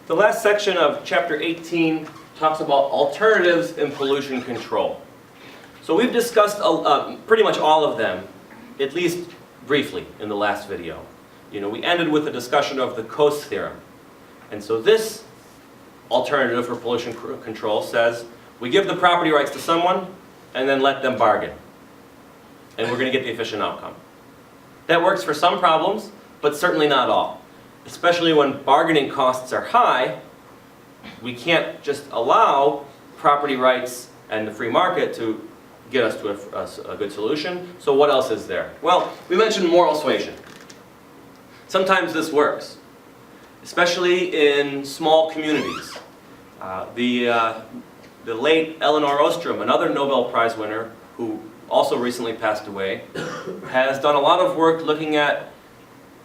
The last section of Chapter 18 talks about alternatives in pollution control. So we've discussed pretty much all of them, at least briefly, in the last video. We ended with a discussion of the Coase theorem. And so this alternative for pollution control says, we give the property rights to someone, and then let them bargain. And we're going to get the efficient outcome. That works for some problems, but certainly not all. Especially when bargaining costs are high, we can't just allow property rights and the free market to get us to a good solution. So what else is there? Well, we mentioned moral suasion. Sometimes this works, especially in small communities. The late Elinor Ostrom, another Nobel Prize winner who also recently passed away, has done a lot of work looking at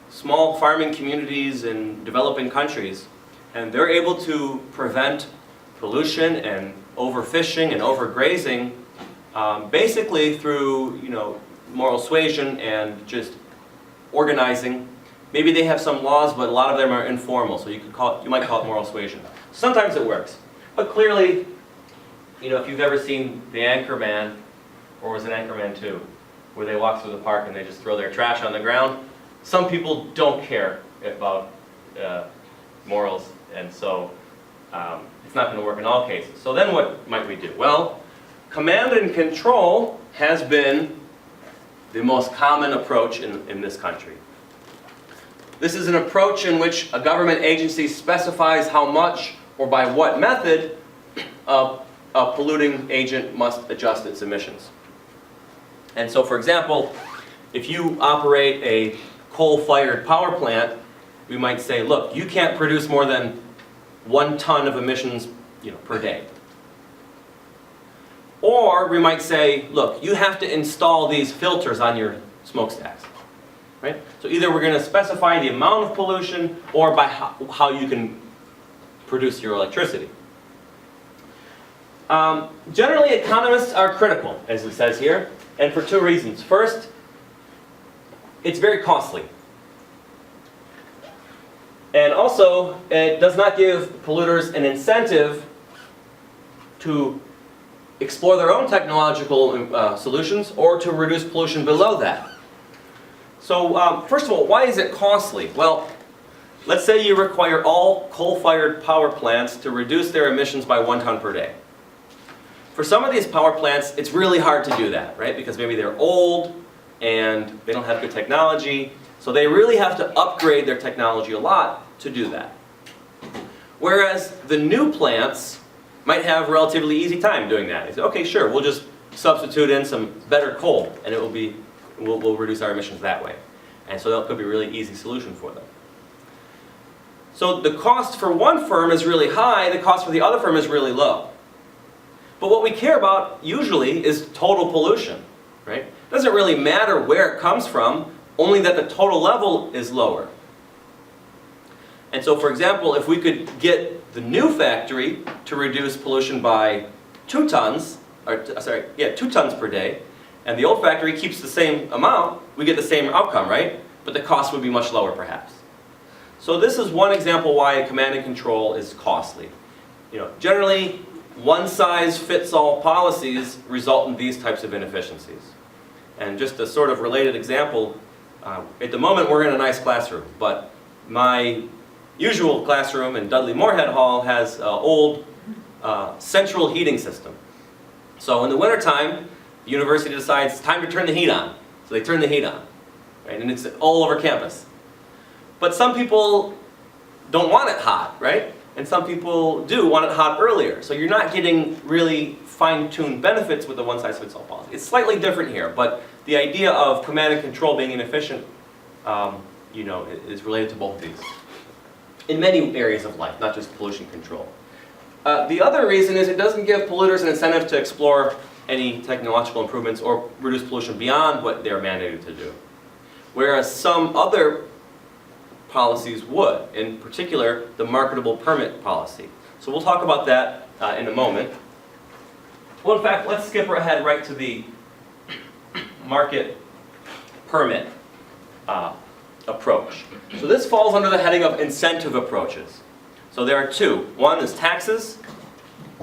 small farming communities in developing countries, and they're able to prevent pollution and overfishing and overgrazing basically through moral suasion and just organizing. Maybe they have some laws, but a lot of them are informal, so you might call it moral suasion. Sometimes it works, but clearly, if you've ever seen The Anchorman, or was it Anchorman 2, where they walk through the park and they just throw their trash on the ground, some people don't care about morals, and so it's not going to work in all cases. So then what might we do? Well, command and control has been the most common approach in this country. This is an approach in which a government agency specifies how much or by what method a polluting agent must adjust its emissions. And so, for example, if you operate a coal-fired power plant, we might say, look, you can't produce more than 1 ton of emissions per day. Or we might say, look, you have to install these filters on your smokestacks. Right? So either we're going to specify the amount of pollution or by how you can produce your electricity. Generally, economists are critical, as it says here, and for 2 reasons. First, it's very costly. And also, it does not give polluters an incentive to explore their own technological solutions or to reduce pollution below that. So, first of all, why is it costly? Well, let's say you require all coal-fired power plants to reduce their emissions by 1 ton per day. For some of these power plants, it's really hard to do that, right? Because maybe they're old and they don't have good technology. So they really have to upgrade their technology a lot to do that. Whereas the new plants might have a relatively easy time doing that. They say, okay, sure, we'll just substitute in some better coal and we'll reduce our emissions that way. And so that could be a really easy solution for them. So the cost for one firm is really high, the cost for the other firm is really low. But what we care about usually is total pollution, right? It doesn't really matter where it comes from, only that the total level is lower. And so, for example, if we could get the new factory to reduce pollution by 2 tons, 2 tons per day, and the old factory keeps the same amount, we get the same outcome, right? But the cost would be much lower, perhaps. So this is one example why command and control is costly. Generally, one-size-fits-all policies result in these types of inefficiencies. And just a sort of related example, at the moment we're in a nice classroom, but my usual classroom in Dudley Moorhead Hall has an old central heating system. So in the wintertime, the university decides it's time to turn the heat on. So they turn the heat on, right? And it's all over campus. But some people don't want it hot, right? And some people do want it hot earlier. So you're not getting really fine-tuned benefits with the one-size-fits-all policy. It's slightly different here, but the idea of command and control being inefficient, is related to both of these. In many areas of life, not just pollution control. The other reason is it doesn't give polluters an incentive to explore any technological improvements or reduce pollution beyond what they're mandated to do. Whereas some other policies would, in particular the marketable permit policy. So we'll talk about that in a moment. Well, in fact, let's skip ahead right to the market permit approach. So this falls under the heading of incentive approaches. So there are two. One is taxes,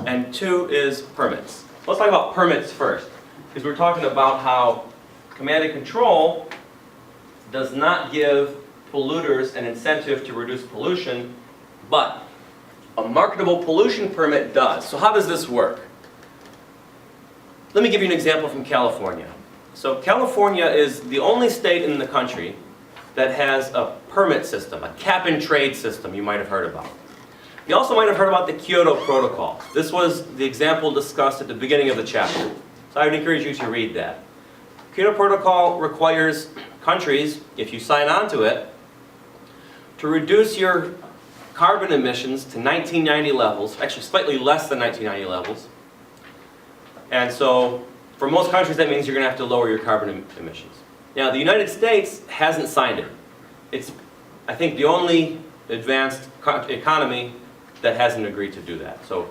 and two is permits. Let's talk about permits first, because we're talking about how command and control does not give polluters an incentive to reduce pollution, but a marketable pollution permit does. So how does this work? Let me give you an example from California. So California is the only state in the country that has a permit system, a cap-and-trade system you might have heard about. You also might have heard about the Kyoto Protocol. This was the example discussed at the beginning of the chapter. So I would encourage you to read that. Kyoto Protocol requires countries, if you sign on to it, to reduce your carbon emissions to 1990 levels, actually slightly less than 1990 levels. And so for most countries that means you're going to have to lower your carbon emissions. Now the United States hasn't signed it. It's, I think, the only advanced economy that hasn't agreed to do that. So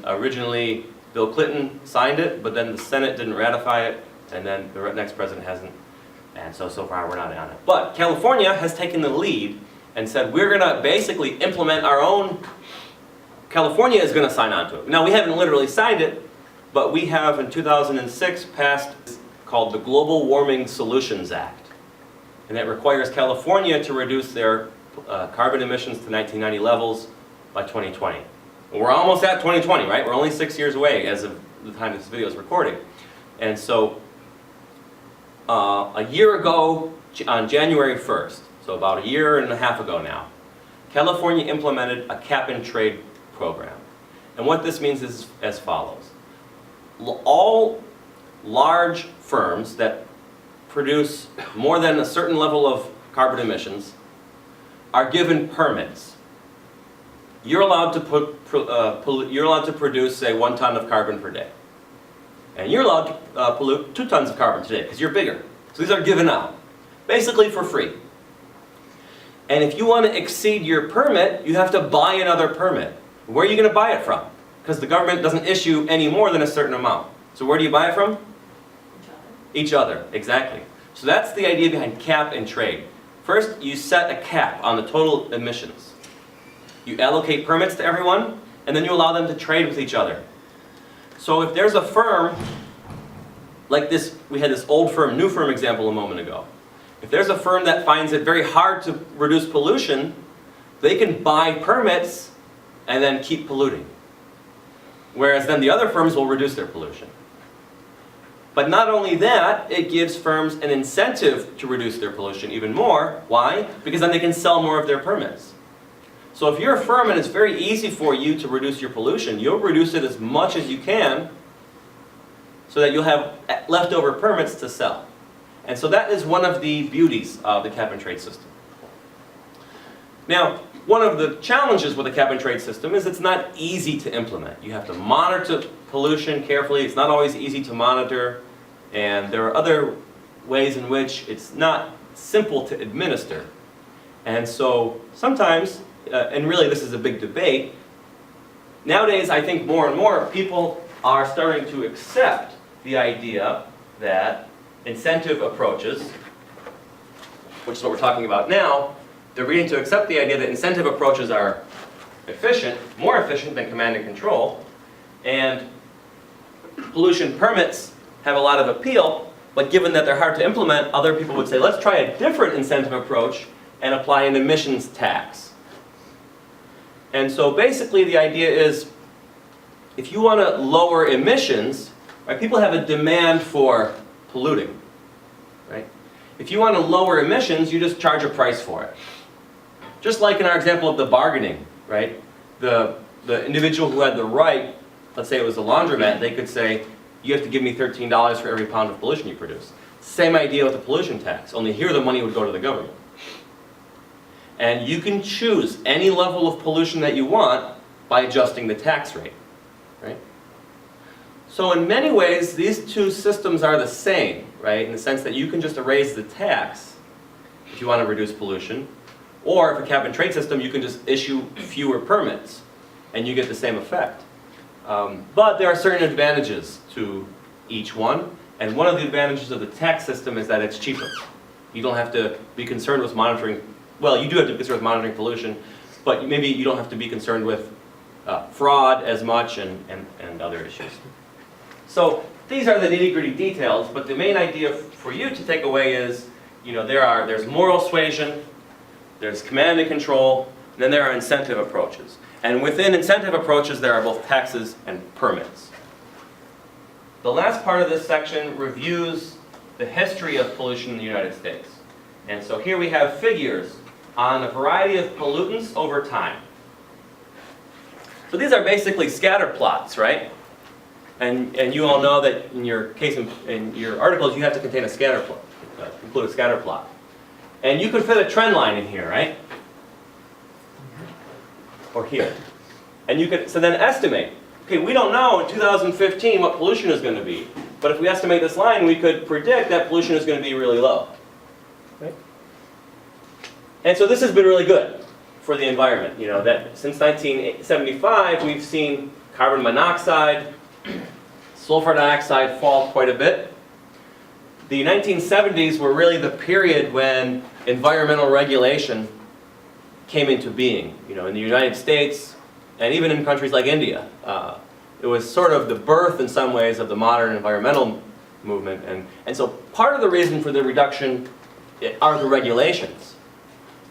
originally Bill Clinton signed it, but then the Senate didn't ratify it, and then the next president hasn't, and so far we're not on it. But California has taken the lead and said we're going to basically implement our own, California is going to sign on to it. Now we haven't literally signed it, but we have in 2006 passed called the Global Warming Solutions Act. And that requires California to reduce their carbon emissions to 1990 levels by 2020. And we're almost at 2020, right? We're only 6 years away as of the time this video is recording. And so a year ago, on January 1st, so about a year and a half ago now, California implemented a cap-and-trade program. And what this means is as follows. All large firms that produce more than a certain level of carbon emissions are given permits. You're allowed to produce, say, 1 ton of carbon per day. And you're allowed to pollute 2 tons of carbon today because you're bigger. So these are given out, basically for free. And if you want to exceed your permit, you have to buy another permit. Where are you going to buy it from? Because the government doesn't issue any more than a certain amount. So where do you buy it from? Each other, exactly. So that's the idea behind cap and trade. First, you set a cap on the total emissions. You allocate permits to everyone, and then you allow them to trade with each other. So if there's a firm, like this, we had this old firm, new firm example a moment ago. If there's a firm that finds it very hard to reduce pollution, they can buy permits and then keep polluting. Whereas then the other firms will reduce their pollution. But not only that, it gives firms an incentive to reduce their pollution even more. Why? Because then they can sell more of their permits. So if you're a firm and it's very easy for you to reduce your pollution, you'll reduce it as much as you can so that you'll have leftover permits to sell. And so that is one of the beauties of the cap-and-trade system. Now, one of the challenges with the cap-and-trade system is it's not easy to implement. You have to monitor pollution carefully. It's not always easy to monitor. And there are other ways in which it's not simple to administer. And so sometimes, and really this is a big debate, nowadays I think more and more people are starting to accept the idea that incentive approaches, which is what we're talking about now, they're beginning to accept the idea that incentive approaches are efficient, more efficient than command and control, and pollution permits have a lot of appeal, but given that they're hard to implement, other people would say, let's try a different incentive approach and apply an emissions tax. And so basically the idea is, if you want to lower emissions, right, people have a demand for polluting, right? If you want to lower emissions, you just charge a price for it. Just like in our example of the bargaining, right? The individual who had the right, let's say it was a laundromat, they could say, you have to give me $13 for every pound of pollution you produce. Same idea with the pollution tax, only here the money would go to the government. And you can choose any level of pollution that you want by adjusting the tax rate, right? So in many ways, these two systems are the same, right? In the sense that you can just raise the tax if you want to reduce pollution. Or if a cap-and-trade system, you can just issue fewer permits and you get the same effect. But there are certain advantages to each one. And one of the advantages of the tax system is that it's cheaper. You don't have to be concerned with monitoring, well, you do have to be concerned with monitoring pollution, but maybe you don't have to be concerned with fraud as much and other issues. So these are the nitty-gritty details, but the main idea for you to take away is, there's moral suasion, there's command and control, and then there are incentive approaches. And within incentive approaches, there are both taxes and permits. The last part of this section reviews the history of pollution in the United States. And so here we have figures on a variety of pollutants over time. So these are basically scatter plots, right? And you all know that in your case, in your articles, you have to contain a scatter plot, include a scatter plot. And you could fit a trend line in here, right? Or here. And you could, so then estimate. Okay, we don't know in 2015 what pollution is going to be. But if we estimate this line, we could predict that pollution is going to be really low. Right? And so this has been really good for the environment. That since 1975, we've seen carbon monoxide, sulfur dioxide fall quite a bit. The 1970s were really the period when environmental regulation came into being. In the United States, and even in countries like India. It was sort of the birth, in some ways, of the modern environmental movement. And so part of the reason for the reduction are the regulations.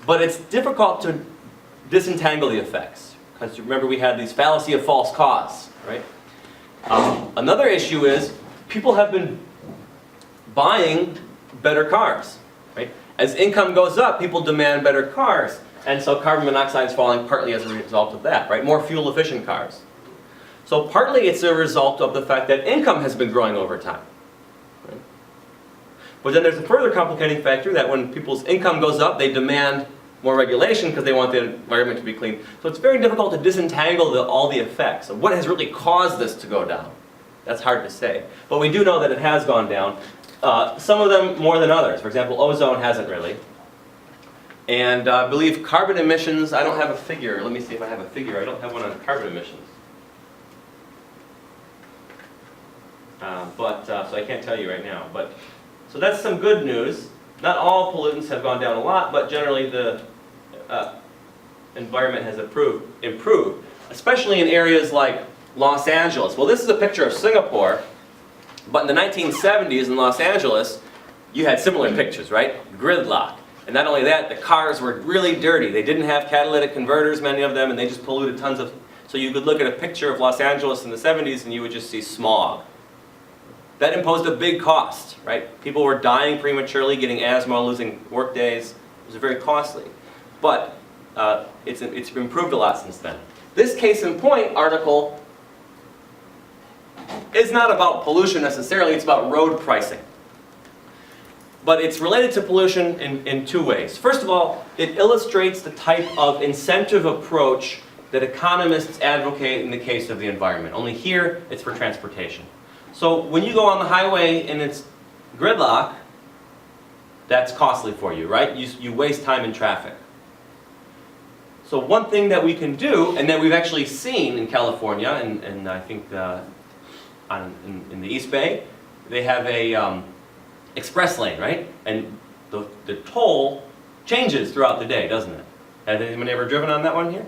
But it's difficult to disentangle the effects. Because remember, we had these fallacy of false cause, right? Another issue is people have been buying better cars, right? As income goes up, people demand better cars. And so carbon monoxide is falling partly as a result of that, right? More fuel-efficient cars. So partly it's a result of the fact that income has been growing over time. Right? But then there's a further complicating factor that when people's income goes up, they demand more regulation because they want the environment to be clean. So it's very difficult to disentangle all the effects of what has really caused this to go down. That's hard to say. But we do know that it has gone down. Some of them more than others. For example, ozone hasn't really. And I believe carbon emissions, I don't have a figure. Let me see if I have a figure. I don't have one on carbon emissions. So I can't tell you right now. So that's some good news. Not all pollutants have gone down a lot, but generally the environment has improved, especially in areas like Los Angeles. Well, this is a picture of Singapore, but in the 1970s in Los Angeles, you had similar pictures, right? Gridlock. And not only that, the cars were really dirty. They didn't have catalytic converters, many of them, and they just polluted tons of... So you could look at a picture of Los Angeles in the 70s and you would just see smog. That imposed a big cost, right? People were dying prematurely, getting asthma, losing work days. It was very costly. But it's improved a lot since then. This case in point article is not about pollution necessarily, it's about road pricing. But it's related to pollution in two ways. First of all, it illustrates the type of incentive approach that economists advocate in the case of the environment. Only here, it's for transportation. So when you go on the highway and it's gridlock, that's costly for you, right? You waste time in traffic. So one thing that we can do, and that we've actually seen in California, and I think in the East Bay, they have a express lane, right? And the toll changes throughout the day, doesn't it? Has anyone ever driven on that one here?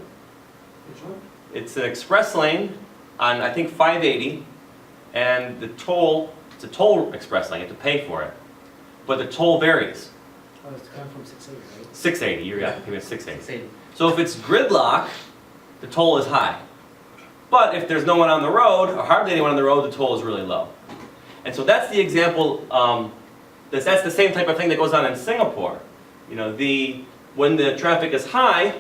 Which one? It's an express lane on, I think, 580, and the toll, it's a toll express lane, you have to pay for it. But the toll varies. Oh, it's coming from 680, right? 680, you're right, it's 680. 680. So if it's gridlock, the toll is high. But if there's no one on the road, or hardly anyone on the road, the toll is really low. And so that's the example, that's the same type of thing that goes on in Singapore. When the traffic is high,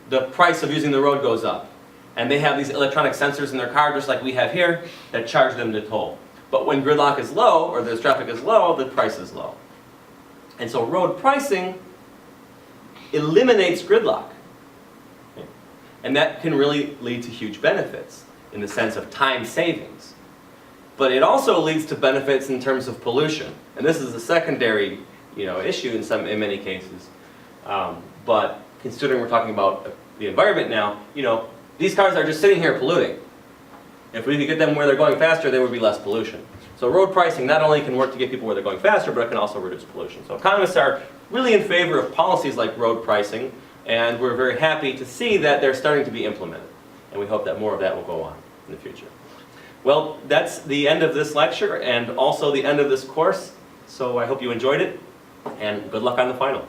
the price of using the road goes up. And they have these electronic sensors in their car, just like we have here, that charge them the toll. But when gridlock is low, or the traffic is low, the price is low. And so road pricing eliminates gridlock. And that can really lead to huge benefits in the sense of time savings. But it also leads to benefits in terms of pollution. And this is a secondary issue in many cases. But considering we're talking about the environment now, these cars are just sitting here polluting. If we could get them where they're going faster, there would be less pollution. So road pricing not only can work to get people where they're going faster, but it can also reduce pollution. So economists are really in favor of policies like road pricing, And we're very happy to see that they're starting to be implemented. And we hope that more of that will go on in the future. Well, that's the end of this lecture and also the end of this course. So I hope you enjoyed it, and good luck on the final.